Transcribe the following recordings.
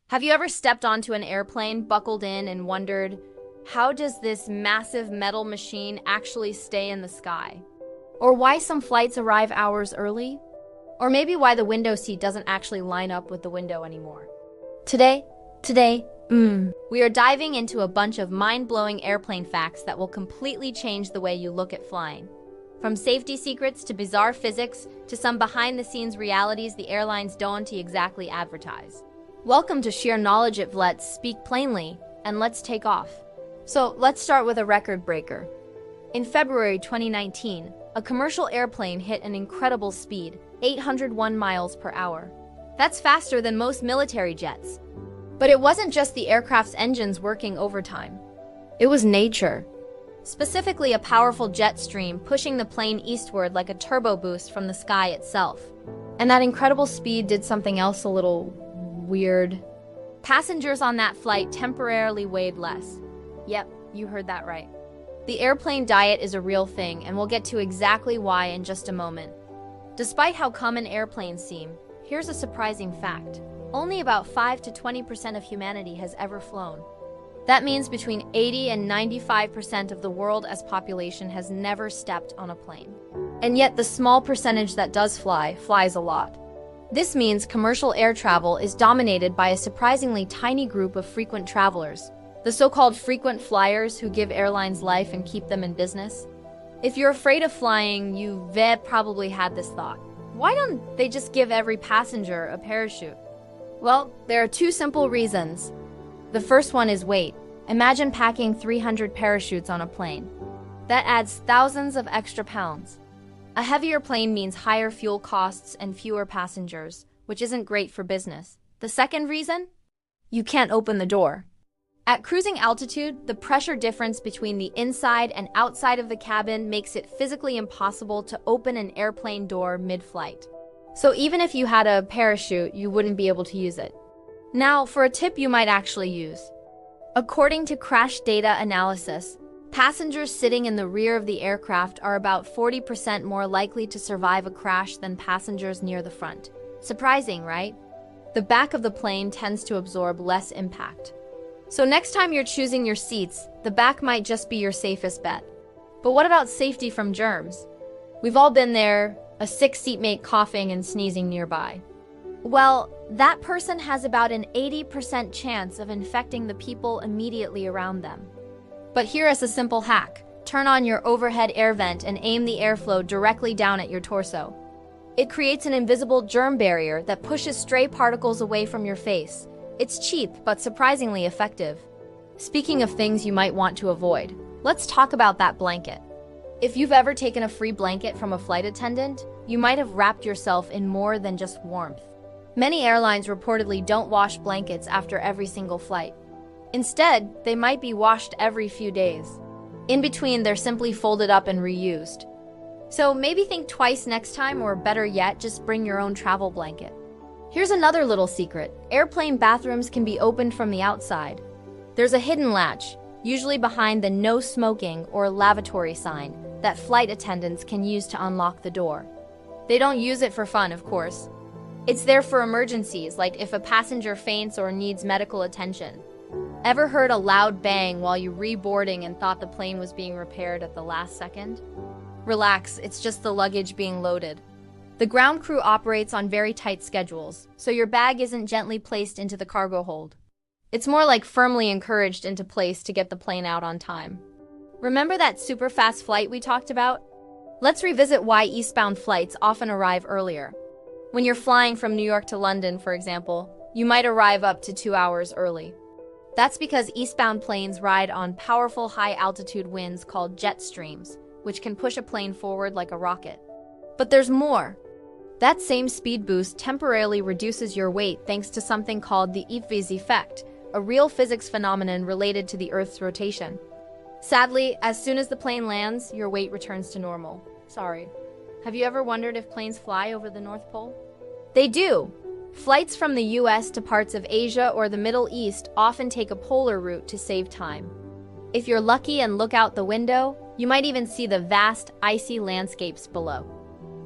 Have you ever stepped onto an airplane, buckled in, and wondered, how does this massive metal machine actually stay in the sky? Or why some flights arrive hours early? Or maybe why the window seat doesn't actually line up with the window anymore? Today, we are diving into a bunch of mind-blowing airplane facts that will completely change the way you look at flying. From safety secrets to bizarre physics to some behind-the-scenes realities the airlines don't exactly advertise. Welcome to Sheer Knowledge at Let's Speak Plainly, and let's take off. So let's start with a record breaker. In February 2019, a commercial airplane hit an incredible speed, 801 miles per hour. That's faster than most military jets. But it wasn't just the aircraft's engines working overtime. It was nature. Specifically a powerful jet stream pushing the plane eastward like a turbo boost from the sky itself. And that incredible speed did something else a little weird. Passengers on that flight temporarily weighed less. Yep, you heard that right. The airplane diet is a real thing, and we'll get to exactly why in just a moment. Despite how common airplanes seem, here's a surprising fact. Only about 5 to 20% of humanity has ever flown. That means between 80 and 95% of the world as population has never stepped on a plane. And yet the small percentage that does fly, flies a lot. This means commercial air travel is dominated by a surprisingly tiny group of frequent travelers, the so-called frequent flyers who give airlines life and keep them in business. If you're afraid of flying, you've probably had this thought. Why don't they just give every passenger a parachute? Well, there are two simple reasons. The first one is weight. Imagine packing 300 parachutes on a plane. That adds thousands of extra pounds. A heavier plane means higher fuel costs and fewer passengers, which isn't great for business. The second reason? You can't open the door. At cruising altitude, the pressure difference between the inside and outside of the cabin makes it physically impossible to open an airplane door mid-flight. So even if you had a parachute, you wouldn't be able to use it. Now, for a tip you might actually use. According to crash data analysis, passengers sitting in the rear of the aircraft are about 40% more likely to survive a crash than passengers near the front. Surprising, right? The back of the plane tends to absorb less impact. So next time you're choosing your seats, the back might just be your safest bet. But what about safety from germs? We've all been there, a sick seatmate coughing and sneezing nearby. Well, that person has about an 80% chance of infecting the people immediately around them. But here is a simple hack. Turn on your overhead air vent and aim the airflow directly down at your torso. It creates an invisible germ barrier that pushes stray particles away from your face. It's cheap, but surprisingly effective. Speaking of things you might want to avoid, let's talk about that blanket. If you've ever taken a free blanket from a flight attendant, you might have wrapped yourself in more than just warmth. Many airlines reportedly don't wash blankets after every single flight. Instead, they might be washed every few days. In between, they're simply folded up and reused. So maybe think twice next time, or better yet, just bring your own travel blanket. Here's another little secret. Airplane bathrooms can be opened from the outside. There's a hidden latch, usually behind the no smoking or lavatory sign, that flight attendants can use to unlock the door. They don't use it for fun, of course. It's there for emergencies, like if a passenger faints or needs medical attention. Ever heard a loud bang while you reboarding and thought the plane was being repaired at the last second? Relax, it's just the luggage being loaded. The ground crew operates on very tight schedules, so your bag isn't gently placed into the cargo hold. It's more like firmly encouraged into place to get the plane out on time. Remember that super fast flight we talked about? Let's revisit why eastbound flights often arrive earlier. When you're flying from New York to London, for example, you might arrive up to 2 hours early. That's because eastbound planes ride on powerful high-altitude winds called jet streams, which can push a plane forward like a rocket. But there's more. That same speed boost temporarily reduces your weight thanks to something called the Aviation effect, a real physics phenomenon related to the Earth's rotation. Sadly, as soon as the plane lands, your weight returns to normal. Sorry. Have you ever wondered if planes fly over the North Pole? They do. Flights from the US to parts of Asia or the Middle East often take a polar route to save time. If you're lucky and look out the window, you might even see the vast, icy landscapes below.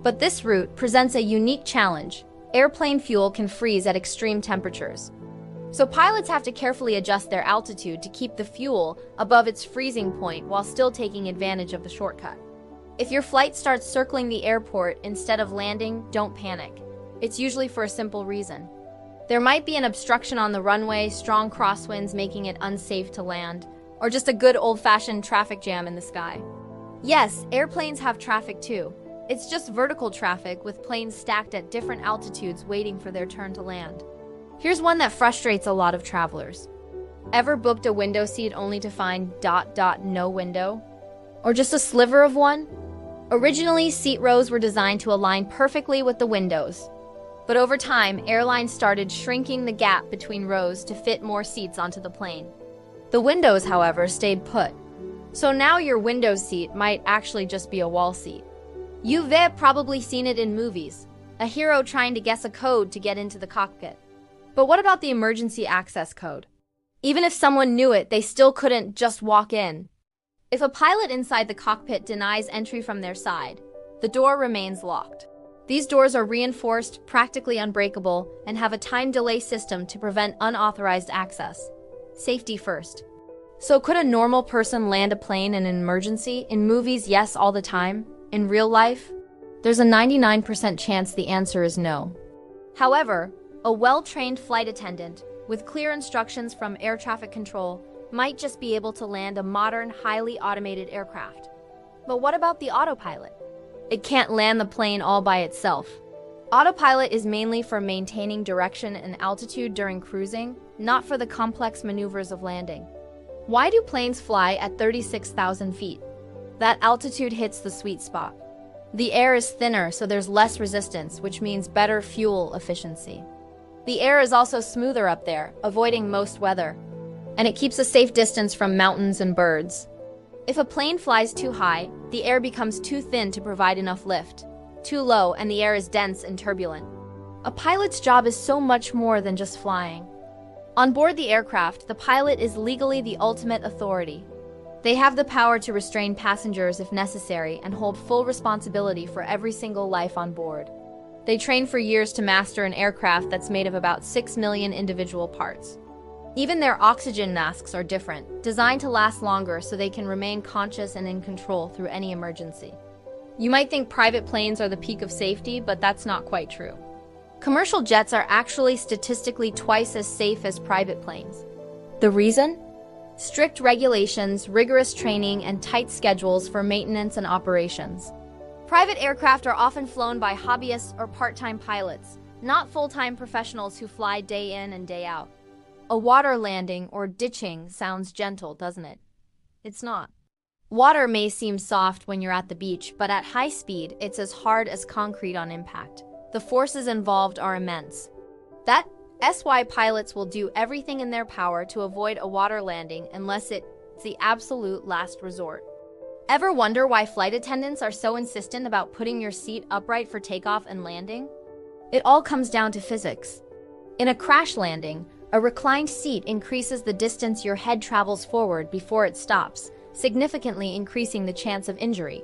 But this route presents a unique challenge. Airplane fuel can freeze at extreme temperatures. So pilots have to carefully adjust their altitude to keep the fuel above its freezing point while still taking advantage of the shortcut. If your flight starts circling the airport instead of landing, don't panic. It's usually for a simple reason. There might be an obstruction on the runway, strong crosswinds making it unsafe to land, or just a good old-fashioned traffic jam in the sky. Yes, airplanes have traffic too. It's just vertical traffic with planes stacked at different altitudes waiting for their turn to land. Here's one that frustrates a lot of travelers. Ever booked a window seat only to find ... no window? Or just a sliver of one? Originally, seat rows were designed to align perfectly with the windows. But over time, airlines started shrinking the gap between rows to fit more seats onto the plane. The windows, however, stayed put. So now your window seat might actually just be a wall seat. You've probably seen it in movies, a hero trying to guess a code to get into the cockpit. But what about the emergency access code? Even if someone knew it, they still couldn't just walk in. If a pilot inside the cockpit denies entry from their side, the door remains locked. These doors are reinforced, practically unbreakable, and have a time delay system to prevent unauthorized access. Safety first. So could a normal person land a plane in an emergency? In movies, yes, all the time. In real life, there's a 99% chance the answer is no. However, a well-trained flight attendant with clear instructions from air traffic control might just be able to land a modern, highly automated aircraft. But what about the autopilot? It can't land the plane all by itself. Autopilot is mainly for maintaining direction and altitude during cruising, not for the complex maneuvers of landing. Why do planes fly at 36,000 feet? That altitude hits the sweet spot. The air is thinner, so there's less resistance, which means better fuel efficiency. The air is also smoother up there, avoiding most weather. And it keeps a safe distance from mountains and birds. If a plane flies too high, the air becomes too thin to provide enough lift. Too low, and the air is dense and turbulent. A pilot's job is so much more than just flying. On board the aircraft, the pilot is legally the ultimate authority. They have the power to restrain passengers if necessary and hold full responsibility for every single life on board. They train for years to master an aircraft that's made of about 6 million individual parts. Even their oxygen masks are different, designed to last longer so they can remain conscious and in control through any emergency. You might think private planes are the peak of safety, but that's not quite true. Commercial jets are actually statistically twice as safe as private planes. The reason? Strict regulations, rigorous training, and tight schedules for maintenance and operations. Private aircraft are often flown by hobbyists or part-time pilots, not full-time professionals who fly day in and day out. A water landing or ditching sounds gentle, doesn't it? It's not. Water may seem soft when you're at the beach, but at high speed, it's as hard as concrete on impact. The forces involved are immense. That's why pilots will do everything in their power to avoid a water landing unless it's the absolute last resort. Ever wonder why flight attendants are so insistent about putting your seat upright for takeoff and landing? It all comes down to physics. In a crash landing, a reclined seat increases the distance your head travels forward before it stops, significantly increasing the chance of injury.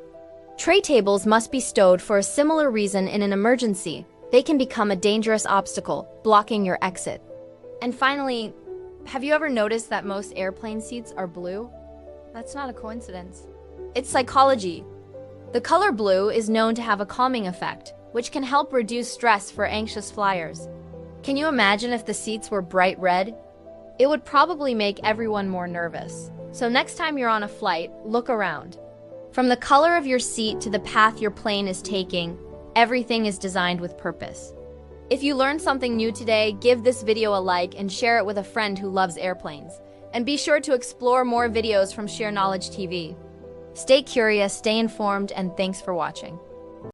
Tray tables must be stowed for a similar reason in an emergency. They can become a dangerous obstacle, blocking your exit. And finally, have you ever noticed that most airplane seats are blue? That's not a coincidence. It's psychology. The color blue is known to have a calming effect, which can help reduce stress for anxious flyers. Can you imagine if the seats were bright red? It would probably make everyone more nervous. So next time you're on a flight, look around. From the color of your seat to the path your plane is taking, everything is designed with purpose. If you learned something new today, give this video a like and share it with a friend who loves airplanes. And be sure to explore more videos from Share Knowledge TV. Stay curious, stay informed, and thanks for watching.